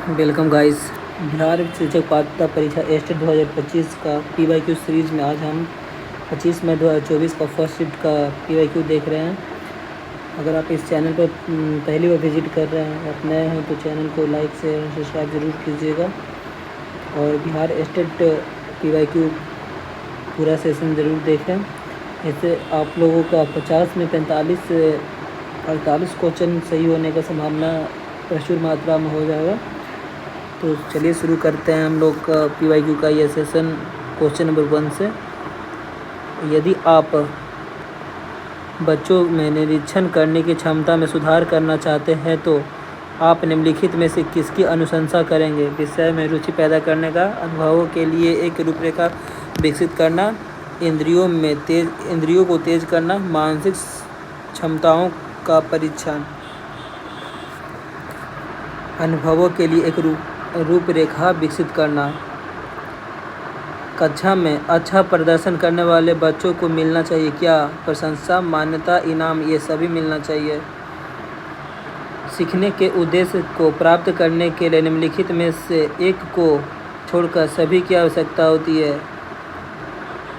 Welcome guys. Bihar शिक्षक पात्रता परीक्षा एस्टेट 2025 का PYQ सीरीज़ में आज हम 25 मई 2024 का फर्स्ट शिफ्ट का PYQ देख रहे हैं। अगर आप इस चैनल पर पहली बार विजिट कर रहे हैं, आप नए हैं तो चैनल को लाइक से सब्सक्राइब ज़रूर कीजिएगा और बिहार एस्टेट PYQ पूरा सेशन ज़रूर देखें। इससे आप लोगों का 50 में 45 से 48 क्वेश्चन सही होने का संभावना प्रचुर मात्रा में हो जाएगा। तो चलिए शुरू करते हैं हम लोग का PYQ का ये सेशन क्वेश्चन नंबर 1 से। यदि आप बच्चों में निरीक्षण करने की क्षमता में सुधार करना चाहते हैं तो आप निम्नलिखित में से किसकी अनुशंसा करेंगे? विषय में रुचि पैदा करने का, अनुभवों के लिए एक रूपरेखा विकसित करना, इंद्रियों को तेज करना, मानसिक क्षमताओं का परीक्षण। अनुभवों के लिए एक रूपरेखा विकसित करना। कक्षा में अच्छा प्रदर्शन करने वाले बच्चों को मिलना चाहिए क्या? प्रशंसा, मान्यता, इनाम, ये सभी मिलना चाहिए। सीखने के उद्देश्य को प्राप्त करने के लिए निम्नलिखित में से एक को छोड़कर सभी की आवश्यकता होती है।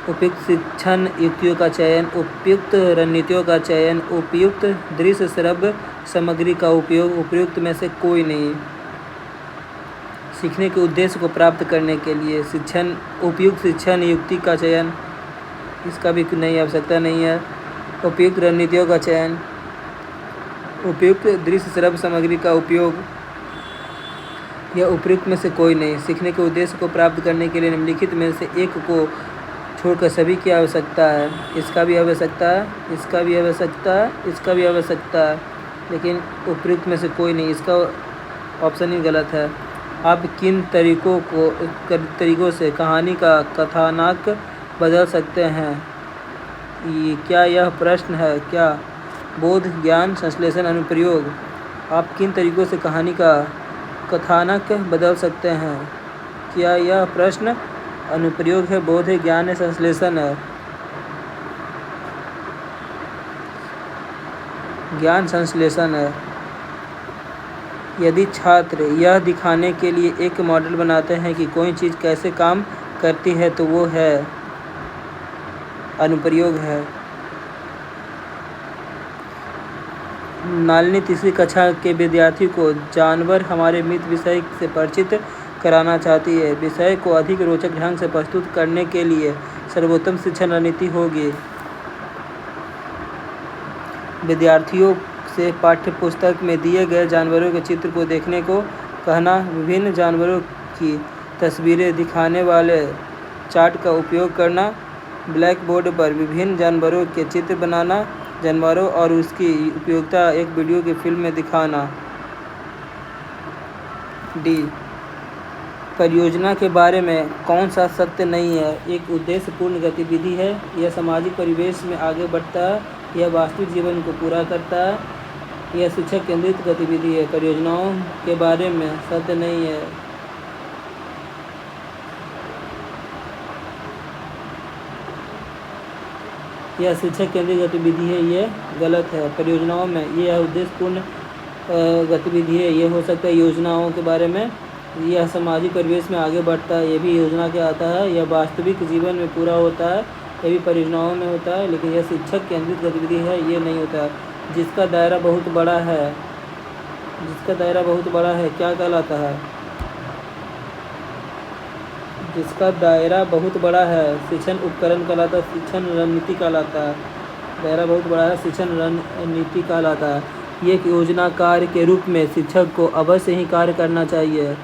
उपयुक्त शिक्षण युक्तियों का चयन, उपयुक्त रणनीतियों का चयन, उपयुक्त दृश्य श्रव्य सामग्री का उपयोग, उपयुक्त में से कोई नहीं। सीखने के उद्देश्य को प्राप्त करने के लिए उपयुक्त शिक्षण युक्ति का चयन, इसका भी नहीं आवश्यकता नहीं है। उपयुक्त रणनीतियों का चयन, उपयुक्त दृश्य श्रव्य सामग्री का उपयोग, यह उपयुक्त में से कोई नहीं। सीखने के उद्देश्य को प्राप्त करने के लिए निम्नलिखित में से एक को छोड़कर सभी की आवश्यकता है। इसका भी आवश्यकता है, इसका भी आवश्यकता है, इसका भी आवश्यकता है, लेकिन उपयुक्त में से कोई नहीं। इसका ऑप्शन ही गलत है। आप किन तरीकों से कहानी का कथानक बदल सकते हैं? क्या यह प्रश्न है? क्या बोध, ज्ञान, संश्लेषण, अनुप्रयोग? आप किन तरीकों से कहानी का कथानक बदल सकते हैं? क्या यह प्रश्न अनुप्रयोग है, बोध है, ज्ञान है, संश्लेषण है? ज्ञान संश्लेषण है। यदि छात्र यह दिखाने के लिए एक मॉडल बनाते हैं कि कोई चीज़ कैसे काम करती है तो वो है अनुप्रयोग है। नालिनी तीसरी कक्षा के विद्यार्थी को जानवर हमारे मित्र विषय से परिचित कराना चाहती है। विषय को अधिक रोचक ढंग से प्रस्तुत करने के लिए सर्वोत्तम शिक्षण रणनीति होगी विद्यार्थियों से पाठ्य पुस्तक में दिए गए जानवरों के चित्र को देखने को कहना, विभिन्न जानवरों की तस्वीरें दिखाने वाले चार्ट का उपयोग करना, ब्लैक बोर्ड पर विभिन्न जानवरों के चित्र बनाना, जानवरों और उसकी उपयोगिता एक वीडियो की फिल्म में दिखाना। डी, परियोजना के बारे में कौन सा सत्य नहीं है? एक उद्देश्यपूर्ण गतिविधि है, यह सामाजिक परिवेश में आगे बढ़ता है, यह वास्तविक जीवन को पूरा करता है, यह शिक्षक केंद्रित गतिविधि है। परियोजनाओं के बारे में सत्य नहीं है। यह शिक्षक केंद्रित गतिविधि है, ये गलत है। परियोजनाओं में यह उद्देश्यपूर्ण गतिविधि है, ये हो सकता है योजनाओं के बारे में। यह सामाजिक परिवेश में आगे बढ़ता है, ये भी योजना के आता है। यह वास्तविक जीवन में पूरा होता है, ये भी परियोजनाओं में होता है। लेकिन यह शिक्षक केंद्रित गतिविधि है, ये नहीं होता है। जिसका दायरा बहुत बड़ा है, जिसका दायरा बहुत बड़ा है क्या कहलाता है? जिसका दायरा बहुत बड़ा है शिक्षण उपकरण कहलाता है, शिक्षण रणनीति कहलाता है। दायरा बहुत बड़ा है, शिक्षण रणनीति कहलाता है। ये एक योजनाकार के रूप में शिक्षक को अवश्य ही कार्य करना चाहिए।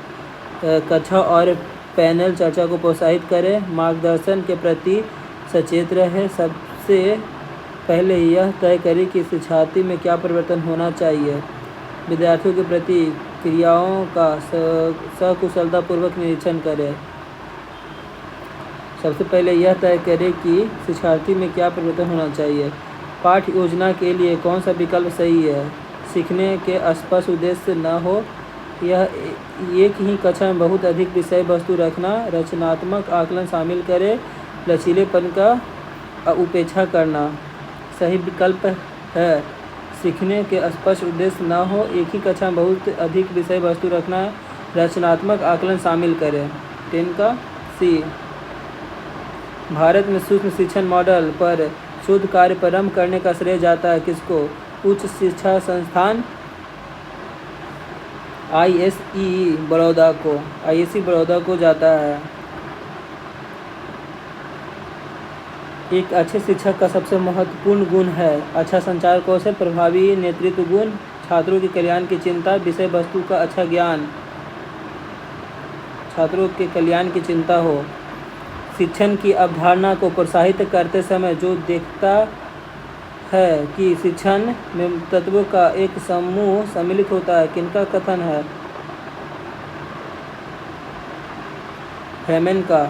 कक्षा और पैनल चर्चा को प्रोत्साहित करें, मार्गदर्शन के प्रति सचेत रहे। सबसे पहले यह तय करें कि शिक्षार्थी में क्या परिवर्तन होना चाहिए। विद्यार्थियों के प्रति क्रियाओं का सकुशलतापूर्वक निरीक्षण करें। सबसे पहले यह तय करें कि शिक्षार्थी में क्या परिवर्तन होना चाहिए। पाठ्य योजना के लिए कौन सा विकल्प सही है? सीखने के स्पष्ट उद्देश्य न हो, यह एक ही कक्षा में बहुत अधिक विषय वस्तु रखना, रचनात्मक आकलन शामिल करें, लचीलेपन का उपेक्षा करना। सही विकल्प है सीखने के स्पष्ट उद्देश्य न हो, एक ही कक्षा में बहुत अधिक विषय वस्तु रखना, रचनात्मक आकलन शामिल करें। 10 का सी। भारत में सूक्ष्म शिक्षण मॉडल पर शोध कार्य प्रारंभ करने का श्रेय जाता है किसको? उच्च शिक्षा संस्थान ISEE बड़ौदा को, ISE बड़ौदा को जाता है। एक अच्छे शिक्षक का सबसे महत्वपूर्ण गुण है अच्छा संचार कौशल, प्रभावी नेतृत्व गुण, छात्रों के कल्याण की चिंता, विषय वस्तु का अच्छा ज्ञान, छात्रों के कल्याण की चिंता हो। शिक्षण की अवधारणा को प्रोत्साहित करते समय जो देखता है कि शिक्षण में तत्वों का एक समूह सम्मिलित होता है, किनका कथन है? हेमन का।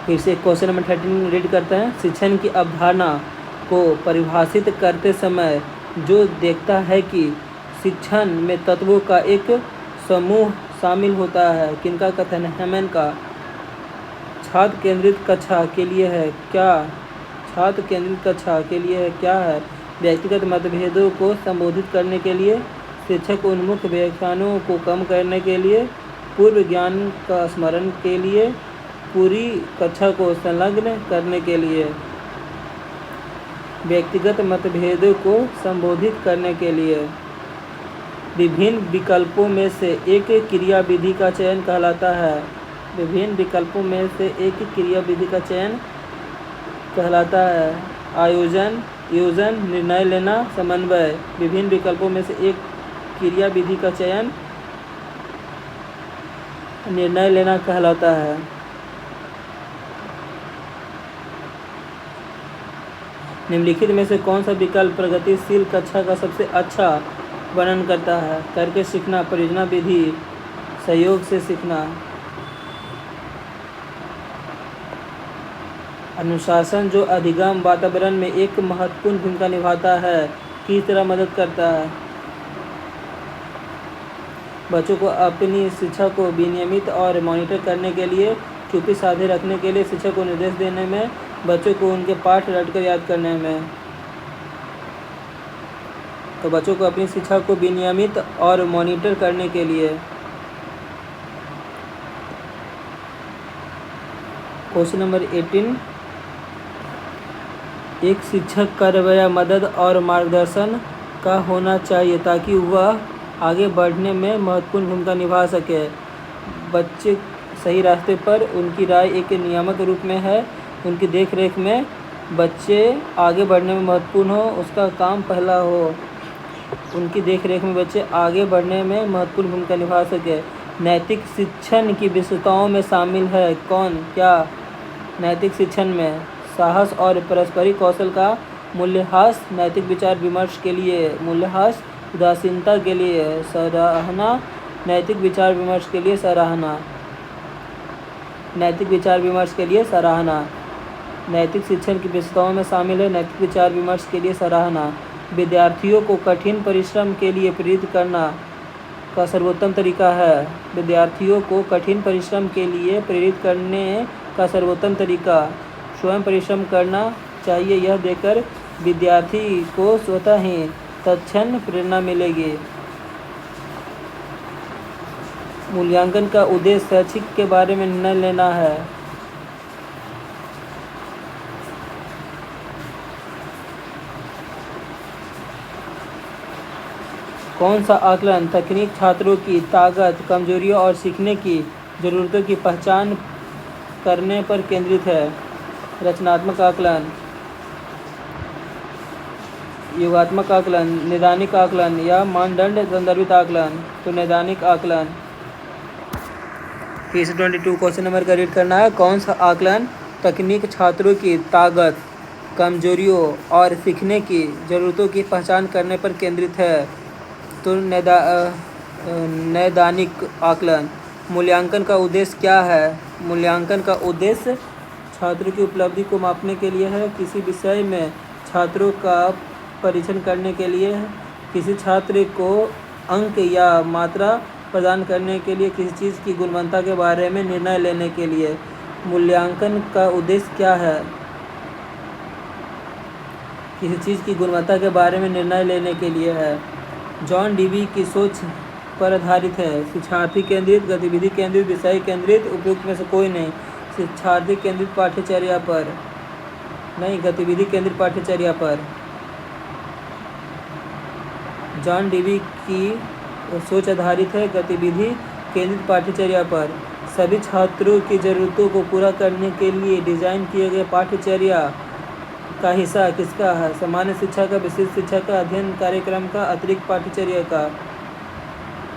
फिर से क्वेश्चन नंबर 13 रीड करते हैं। शिक्षण की अवधारणा को परिभाषित करते समय जो देखता है कि शिक्षण में तत्वों का एक समूह शामिल होता है, किनका कथन है? हेमन का। छात्र केंद्रित कक्षा के लिए है क्या? छात्र केंद्रित कक्षा के लिए है क्या है? व्यक्तिगत मतभेदों को संबोधित करने के लिए, शिक्षक उन्मुख व्याख्यानों को कम करने के लिए, पूर्व ज्ञान का स्मरण के लिए, पूरी कक्षा को संलग्न करने के लिए। व्यक्तिगत मतभेदों को संबोधित करने के लिए। विभिन्न विकल्पों में से एक क्रिया विधि का चयन कहलाता है। विभिन्न विकल्पों में से एक क्रिया विधि का चयन कहलाता है आयोजन, योजन, निर्णय लेना, समन्वय। विभिन्न विकल्पों में से एक क्रिया विधि का चयन निर्णय लेना कहलाता है। निम्नलिखित में से कौन सा विकल्प प्रगतिशील कक्षा का सबसे अच्छा वर्णन करता है? करके सीखना, परियोजना विधि, सहयोग से सीखना। अनुशासन जो अधिगम वातावरण में एक महत्वपूर्ण भूमिका निभाता है, किस तरह मदद करता है? बच्चों को अपनी शिक्षा को विनियमित और मॉनिटर करने के लिए, चुप्पी साधे रखने के लिए, शिक्षक को निर्देश देने में, बच्चों को उनके पाठ रटकर याद करने में। तो बच्चों को अपनी शिक्षा को विनियमित और मॉनिटर करने के लिए। Question number 18। एक शिक्षक का रवैया मदद और मार्गदर्शन का होना चाहिए ताकि वह आगे बढ़ने में महत्वपूर्ण भूमिका निभा सके। बच्चे सही रास्ते पर, उनकी राय एक नियामक रूप में है, उनकी देखरेख में बच्चे आगे बढ़ने में महत्वपूर्ण हो, उसका काम पहला हो। उनकी देखरेख में बच्चे आगे बढ़ने में महत्वपूर्ण भूमिका निभा सके। नैतिक शिक्षण की विशेषताओं में शामिल है कौन? क्या नैतिक शिक्षण में? साहस और पारस्परिक कौशल का मूल्यह्रास, नैतिक विचार विमर्श के लिए मूल्यह्रास, उदासीनता के लिए सराहना, नैतिक विचार विमर्श के लिए सराहना। नैतिक विचार विमर्श के लिए सराहना। नैतिक शिक्षण की विशेषताओं में शामिल है नैतिक विचार विमर्श के लिए सराहना। विद्यार्थियों को कठिन परिश्रम के लिए प्रेरित करना का सर्वोत्तम तरीका है। विद्यार्थियों को कठिन परिश्रम के लिए प्रेरित करने का सर्वोत्तम तरीका स्वयं परिश्रम करना चाहिए। यह देखकर विद्यार्थी को स्वतः ही तत्क्षण प्रेरणा मिलेगी। मूल्यांकन का उद्देश्य शैक्षिक के बारे में निर्णय लेना है। कौन सा आकलन तकनीक छात्रों की ताकत, कमजोरियों और सीखने की ज़रूरतों की पहचान करने पर केंद्रित है? रचनात्मक आकलन, योगात्मक आकलन, नैदानिक आकलन या मानदंड संदर्भित आकलन? तो नैदानिक आकलन। फिर से 22 क्वेश्चन नंबर का रीड करना है। कौन सा आकलन तकनीक छात्रों की ताकत, कमजोरियों और सीखने की ज़रूरतों की पहचान करने पर केंद्रित है? तो नैदानिक आकलन। मूल्यांकन का उद्देश्य क्या है? मूल्यांकन का उद्देश्य छात्रों की उपलब्धि को मापने के लिए है, किसी विषय में छात्रों का परीक्षण करने के लिए है, किसी छात्र को अंक या मात्रा प्रदान करने के लिए, किसी चीज़ की गुणवत्ता के बारे में निर्णय लेने के लिए। मूल्यांकन का उद्देश्य क्या है? किसी चीज़ की गुणवत्ता के बारे में निर्णय लेने के लिए है। जॉन डीवी की सोच पर आधारित है? शिक्षार्थी केंद्रित, गतिविधि केंद्रित, विषय केंद्रित, उपयुक्त में से कोई नहीं। शिक्षार्थी केंद्रित पाठ्यचर्या पर नहीं, गतिविधि केंद्रित पाठ्यचर्या पर। जॉन डीवी की सोच आधारित है गतिविधि केंद्रित पाठ्यचर्या पर। सभी छात्रों की ज़रूरतों को पूरा करने के लिए डिज़ाइन किए गए पाठ्यचर्या का हिस्सा किसका है? सामान्य शिक्षा का, विशेष शिक्षा का, अध्ययन कार्यक्रम का, अतिरिक्त पाठ्यचर्या का।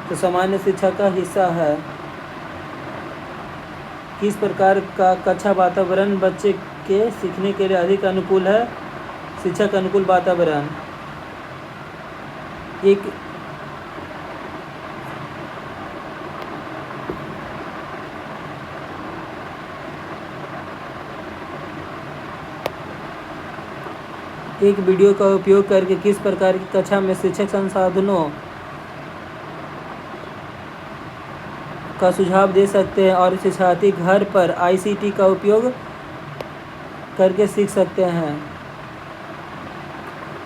तो सामान्य शिक्षा का हिस्सा है। किस प्रकार का कक्षा वातावरण बच्चे के सीखने के लिए अधिक अनुकूल है? शिक्षक अनुकूल वातावरण। एक वीडियो का उपयोग करके किस प्रकार की कक्षा में शिक्षक संसाधनों का सुझाव दे सकते हैं और शिक्षार्थी घर पर ICT का उपयोग करके सीख सकते हैं?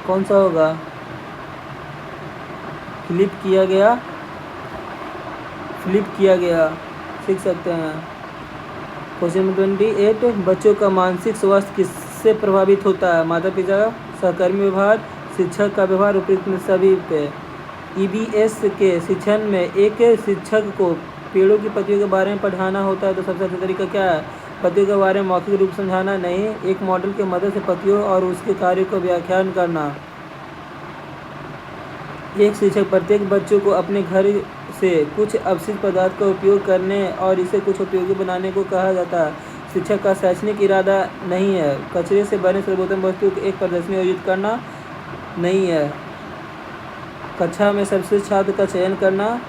कौन सा होगा? फ्लिप किया गया सीख सकते हैं। क्वेश्चन 28, बच्चों का मानसिक स्वास्थ्य किससे प्रभावित होता है? माता पिता, सहकर्मी व्यवहार, शिक्षक का व्यवहार, उपयुक्त में सभी पे। EBS के शिक्षण में एक शिक्षक को पेड़ों की पत्तियों के बारे में पढ़ाना होता है तो सबसे अच्छा तरीका क्या है? पत्तियों के बारे में मौखिक रूप समझाना नहीं, एक मॉडल की मदद से पत्तियों और उसके कार्य को व्याख्यान करना। एक शिक्षक प्रत्येक बच्चों को अपने घर से कुछ अपशिष्ट पदार्थ का उपयोग करने और इसे कुछ उपयोगी बनाने को कहा जाता है। शिक्षक का शैक्षणिक इरादा नहीं है कचरे से बने सर्वोत्तम वस्तु की एक प्रदर्शनी आयोजित करना नहीं है। कक्षा में सर्वश्रेष्ठ छात्र का चयन करना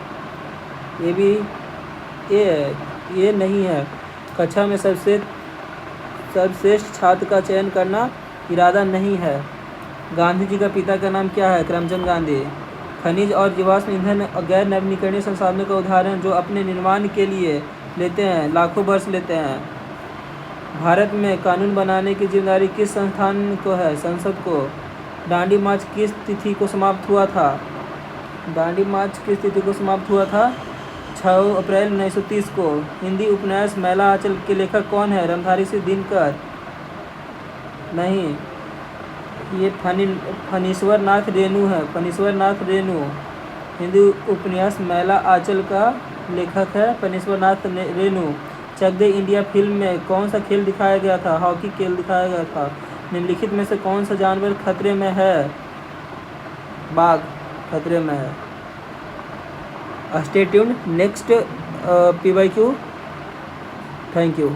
ये नहीं है। कक्षा में सर्वश्रेष्ठ छात्र का चयन करना इरादा नहीं है। गांधी जी का पिता का नाम क्या है? करमचंद गांधी। खनिज और जीवाश्म ईंधन गैर नवीनीकरणीय संसाधनों का उदाहरण जो अपने निर्माण के लिए लेते हैं लाखों वर्ष लेते हैं। भारत में कानून बनाने की जिम्मेदारी किस संस्थान को है? संसद को। दांडी मार्च किस तिथि को समाप्त हुआ था? 6 अप्रैल 1930 को। हिंदी उपन्यास मैला आंचल के लेखक कौन है? रामधारी सिंह दिनकर। नहीं, ये फणीश्वर नाथ रेणु है। फणीश्वर नाथ रेणु हिंदी उपन्यास मैला आंचल का लेखक है फणीश्वर नाथ रेणु। चक दे इंडिया फिल्म में कौन सा खेल दिखाया गया था? हॉकी खेल दिखाया गया था। निम्नलिखित में से कौन सा जानवर खतरे में है? बाघ खतरे में है। Stay tuned next PYQ। Thank you.